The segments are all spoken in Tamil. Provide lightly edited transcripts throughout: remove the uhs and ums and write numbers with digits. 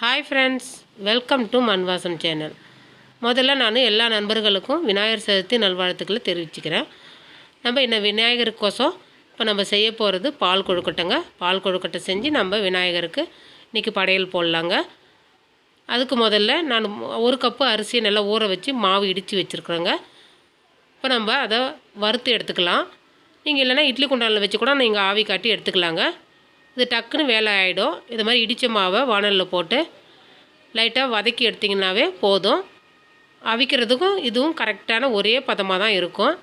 ஹாய் ஃப்ரெண்ட்ஸ், வெல்கம் டு மண் வாசம் சேனல். முதல்ல நான் எல்லா நண்பர்களுக்கும் விநாயகர் சதுர்த்தி நல்வாழ்த்துக்களை தெரிவிச்சுக்கிறேன். நம்ம இந்த விநாயகருக்கோசம் இப்போ நம்ம செய்ய போகிறது பால் கொழுக்கட்டைங்க. பால் கொழுக்கட்டை செஞ்சு நம்ம விநாயகருக்கு இன்றைக்கி படையல் போடலாங்க. அதுக்கு முதல்ல நான் 1 கப்பு அரிசியை நல்லா ஊற வச்சு மாவு இடித்து வச்சுருக்குறேங்க. இப்போ நம்ம அதை வறுத்து எடுத்துக்கலாம். நீங்கள் இல்லைனா இட்லி குண்டானில் வச்சு கூட நீங்கள் ஆவி காட்டி எடுத்துக்கலாங்க. இது டக்குன்னு வேலை ஆகிடும். இது மாதிரி இடித்த மாவை வானலில் போட்டு லைட்டாக வதக்கி எடுத்திங்கனாவே போதும். அவிக்கிறதுக்கும் இதுவும் கரெக்டான ஒரே பதமாக தான் இருக்கும்.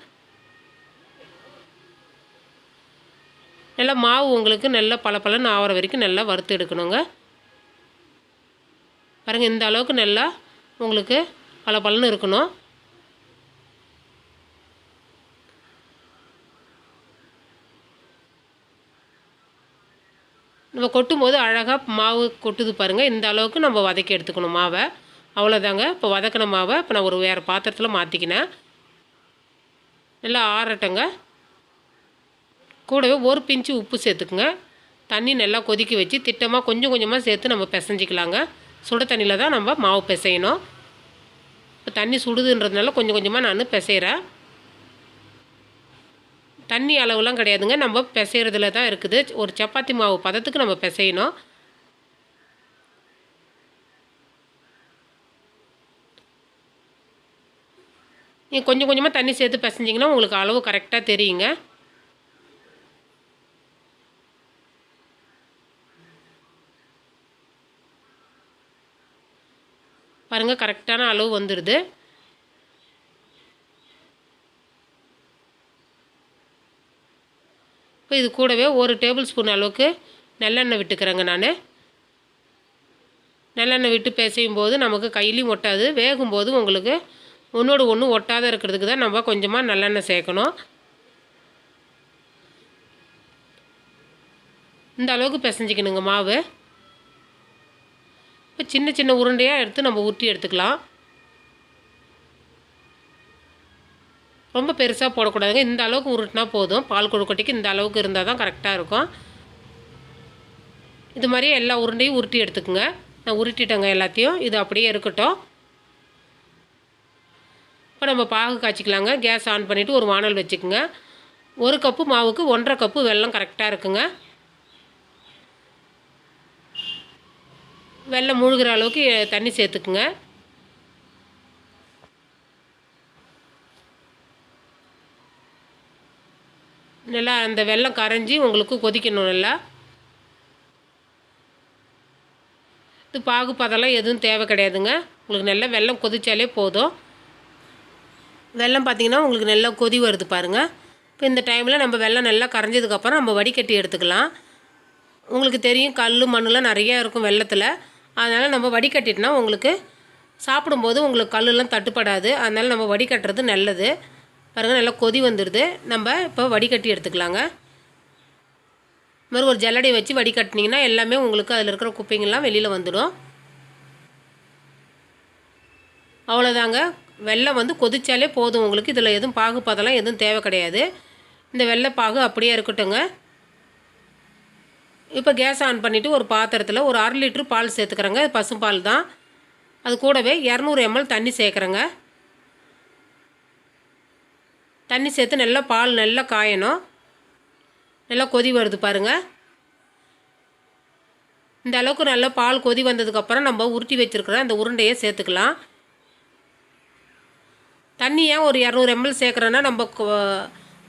நல்லா மாவு உங்களுக்கு நல்லா பளபளன்னு ஆகிற வரைக்கும் நல்லா வறுத்து எடுக்கணுங்க. பாருங்கள், இந்த அளவுக்கு நல்லா உங்களுக்கு பளபளன்னு இருக்கணும். நம்ம கொட்டும்போது அழகாக மாவு கொட்டுது பாருங்கள். இந்த அளவுக்கு நம்ம வதக்கி எடுத்துக்கணும் மாவை. அவ்வளோதாங்க. இப்போ வதக்கின மாவை இப்போ நான் ஒரு வேறு பாத்திரத்தில் மாற்றிக்கினேன். நல்லா ஆறட்டுங்க. கூடவே 1 பிஞ்சு உப்பு சேர்த்துக்குங்க. தண்ணி நல்லா கொதிக்க வச்சு திட்டமாக கொஞ்சம் கொஞ்சமாக சேர்த்து நம்ம பிசைஞ்சிக்கலாங்க. சுட தண்ணியில் தான் நம்ம மாவு பிசையணும். இப்போ தண்ணி சுடுதுன்றதுனால கொஞ்சம் கொஞ்சமாக நான் பிசைகிறேன். தண்ணி அளவுலாம் கிடையாதுங்க, நம்ம பிசைகிறதுல தான் இருக்குது. ஒரு சப்பாத்தி மாவு பதத்துக்கு நம்ம பிசையணும். நீங்கள் கொஞ்சம் கொஞ்சமாக தண்ணி சேர்த்து பிசைஞ்சிங்கன்னா உங்களுக்கு அளவு கரெக்டாக தெரியுங்க. பாருங்கள், கரெக்டான அளவு வந்துடுது. இப்போ இது கூடவே 1 டேபிள் ஸ்பூன் அளவுக்கு நல்லெண்ணெய் விட்டுக்கிறேங்க. நான் நல்லெண்ணெய் விட்டு பிசையும் போது நமக்கு கையிலையும் ஒட்டாது. வேகும்போது உங்களுக்கு ஒன்றோடு ஒன்று ஒட்டாத இருக்கிறதுக்கு தான் நம்ம கொஞ்சமாக நல்லெண்ணெய் சேர்க்கணும். இந்த அளவுக்கு பிசைஞ்சிக்கணுங்க மாவு. இப்போ சின்ன சின்ன உருண்டையாக எடுத்து நம்ம உருட்டி எடுத்துக்கலாம். ரொம்ப பெருசாக போடக்கூடாதுங்க. இந்த அளவுக்கு உருட்டினா போதும். பால் கொழுக்கட்டைக்கு இந்த அளவுக்கு இருந்தால் தான் கரெக்டாக இருக்கும். இது மாதிரியே எல்லா உருண்டையும் உருட்டி எடுத்துக்கோங்க. நான் உருட்டிட்டேங்க எல்லாத்தையும். இது அப்படியே இருக்கட்டும். இப்போ நம்ம பாகு காய்ச்சிக்கலாங்க. கேஸ் ஆன் பண்ணிவிட்டு ஒரு வானல் வச்சுக்கோங்க. 1 கப்பு மாவுக்கு 1.5 கப்பு வெல்லம் கரெக்டாக இருக்குங்க. வெல்லம் மூழ்கிற அளவுக்கு தண்ணி சேர்த்துக்குங்க. நல்லா அந்த வெல்லம் கரைஞ்சி உங்களுக்கு கொதிக்கணும். நல்லா இது பாகு பதெல்லாம் எதுவும் தேவை கிடையாதுங்க. உங்களுக்கு நல்லா வெல்லம் கொதித்தாலே போதும். வெல்லம் பார்த்திங்கன்னா உங்களுக்கு நல்லா கொதி வருது பாருங்கள். இப்போ இந்த டைமில் நம்ம வெல்லம் நல்லா கரைஞ்சதுக்கப்புறம் நம்ம வடிகட்டி எடுத்துக்கலாம். உங்களுக்கு தெரியும், கல் மண்ணெலாம் நிறையா இருக்கும் வெல்லத்தில். அதனால் நம்ம வடிகட்டிட்டோம்னா உங்களுக்கு சாப்பிடும்போது உங்களுக்கு கல்லுலாம் தட்டுப்படாது. அதனால் நம்ம வடிகட்டுறது நல்லது. பாருங்கள், நல்லா கொதி வந்துடுது. நம்ம இப்போ வடிகட்டி எடுத்துக்கலாங்க. இது மாதிரி ஒரு ஜல்லடை வச்சு வடிகட்டினீங்கன்னா எல்லாமே உங்களுக்கு அதில் இருக்கிற குப்பைங்கள்லாம் வெளியில் வந்துடும். அவ்வளோதாங்க. வெல்லம் வந்து கொதிச்சாலே போதும் உங்களுக்கு. இதில் எதுவும் பாகு பதெல்லாம் எதுவும் தேவை கிடையாது. இந்த வெள்ளைப்பாகு அப்படியே இருக்கட்டுங்க. இப்போ கேஸ் ஆன் பண்ணிவிட்டு ஒரு பாத்திரத்தில் ஒரு 1/2 லிட்டர் பால் சேர்த்துக்கிறேங்க. பசும்பால் தான். அது கூடவே 200 ml தண்ணி சேர்க்குறேங்க. தண்ணி சேர்த்து நல்லா பால் நல்லா காயணும். நல்லா கொதி வருது பாருங்கள். இந்த அளவுக்கு நல்லா பால் கொதி வந்ததுக்கப்புறம் நம்ம உருட்டி வச்சுருக்கிற அந்த உருண்டையை சேர்த்துக்கலாம். தண்ணியை ஒரு 200 ml சேர்க்குறோன்னா நம்ம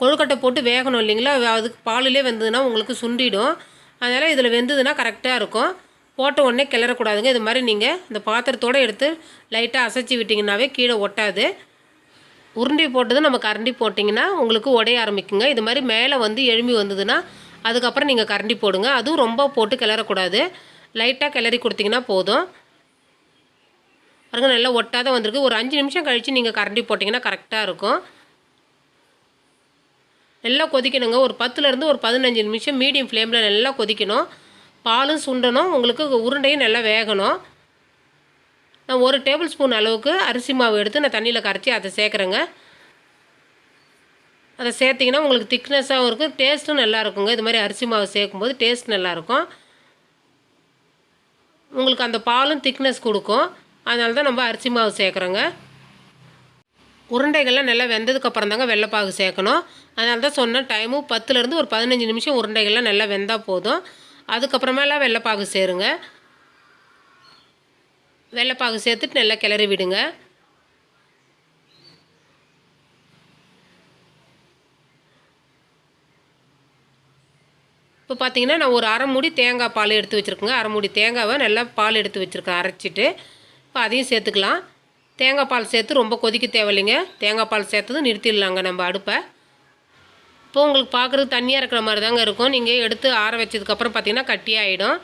கொழுக்கட்டை போட்டு வேகணும் இல்லைங்களா? அதுக்கு பாலிலே வெந்ததுன்னா உங்களுக்கு சுண்டிடும். அதனால் இதில் வெந்ததுன்னா கரெக்டாக இருக்கும். போட்ட உடனே கிளறக்கூடாதுங்க. இது மாதிரி நீங்கள் இந்த பாத்திரத்தோடு எடுத்து லைட்டாக அசைச்சி விட்டிங்கனாவே கீழே ஒட்டாது. உருண்டை போட்டது நம்ம கரண்டி போட்டிங்கன்னா உங்களுக்கு உடைய ஆரம்பிக்குங்க. இது மாதிரி மேலே வந்து எழும்பி வந்ததுன்னா அதுக்கப்புறம் நீங்கள் கரண்டி போடுங்க. அதுவும் ரொம்ப போட்டு கிளறக்கூடாது. லைட்டாக கிளறி கொடுத்திங்கன்னா போதும். பாருங்கள், நல்லா ஒட்டாத வந்திருக்கு. ஒரு 5 நிமிஷம் கழித்து நீங்கள் கரண்டி போட்டிங்கன்னா கரெக்டாக இருக்கும். நல்லா கொதிக்கணுங்க. ஒரு 10லேருந்து ஒரு 15 நிமிஷம் மீடியம் ஃப்ளேமில் நல்லா கொதிக்கணும். பாலும் சுண்டணும், உங்களுக்கு உருண்டையும் நல்லா வேகணும். நான் 1 டேபிள் ஸ்பூன் அளவுக்கு அரிசி மாவு எடுத்து நான் தண்ணியில் கரைச்சி அதை சேர்க்குறேங்க. அதை சேர்த்திங்கன்னா உங்களுக்கு திக்னஸாகவும் இருக்கும், டேஸ்ட்டும் நல்லா இருக்குங்க. இது மாதிரி அரிசி மாவு சேர்க்கும்போது டேஸ்ட் நல்லாயிருக்கும். உங்களுக்கு அந்த பாலும் திக்னஸ் கொடுக்கும். அதனால தான் நம்ம அரிசி மாவு சேர்க்குறோங்க. உருண்டைகள்லாம் நல்லா வெந்ததுக்கப்புறம் தாங்க வெள்ளைப்பாகு சேர்க்கணும். அதனால தான் சொன்னேன், டைமும் 10லேருந்து ஒரு 15 நிமிஷம் உருண்டைகள்லாம் நல்லா வெந்தால் போதும். அதுக்கப்புறமேலாம் வெள்ளைப்பாகு சேருங்க. வெள்ளைப்பாகு சேர்த்துட்டு நல்லா கிளறி விடுங்க. இப்போ பார்த்தீங்கன்னா நான் ஒரு அரை மூடி தேங்காய் பால் எடுத்து வச்சுருக்கேங்க. அரை மூடி தேங்காவை நல்லா பால் எடுத்து வச்சுருக்கேன் அரைச்சிட்டு. இப்போ அதையும் சேர்த்துக்கலாம். தேங்காய் பால் சேர்த்து ரொம்ப கொதிக்க தேவையில்லைங்க. தேங்காய் பால் சேர்த்ததும் நிறுத்திடலாங்க நம்ம அடுப்பை. இப்போ உங்களுக்கு பார்க்குறது தண்ணியாக இருக்கிற மாதிரி தாங்க இருக்கும். நீங்கள் எடுத்து ஆற வச்சதுக்கப்புறம் பார்த்தீங்கன்னா கட்டியாகிடும்.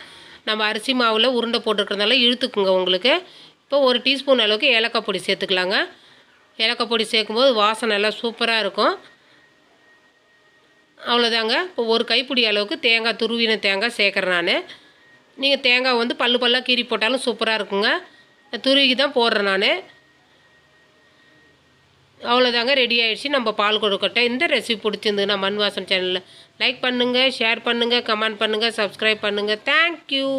நம்ம அரிசி மாவில் உருண்டை போட்டுருக்கிறதுனால இழுத்துக்குங்க உங்களுக்கு. இப்போ ஒரு டீஸ்பூன் அளவுக்கு ஏலக்காய் பொடி சேர்த்துக்கலாங்க. ஏலக்காய் பொடி சேர்க்கும்போது வாசனை நல்லா சூப்பராக இருக்கும். அவ்வளோதாங்க. இப்போ ஒரு கைப்பிடி அளவுக்கு தேங்காய், துருவின தேங்காய் சேர்க்குறேன் நான். நீங்கள் தேங்காய் வந்து பல்லாக கீறி போட்டாலும் சூப்பராக இருக்குங்க. துருவிக்கு தான் போடுறேன் நான். அவ்வளோதாங்க, ரெடி ஆகிடுச்சு நம்ம பால் கொழுக்கட்டை. இந்த ரெசிபி பிடிச்சிருந்ததுன்னா மண் வாசம் சேனலில் லைக் பண்ணுங்கள், ஷேர் பண்ணுங்கள், கமெண்ட் பண்ணுங்கள், சப்ஸ்கிரைப் பண்ணுங்கள். தேங்க்யூ.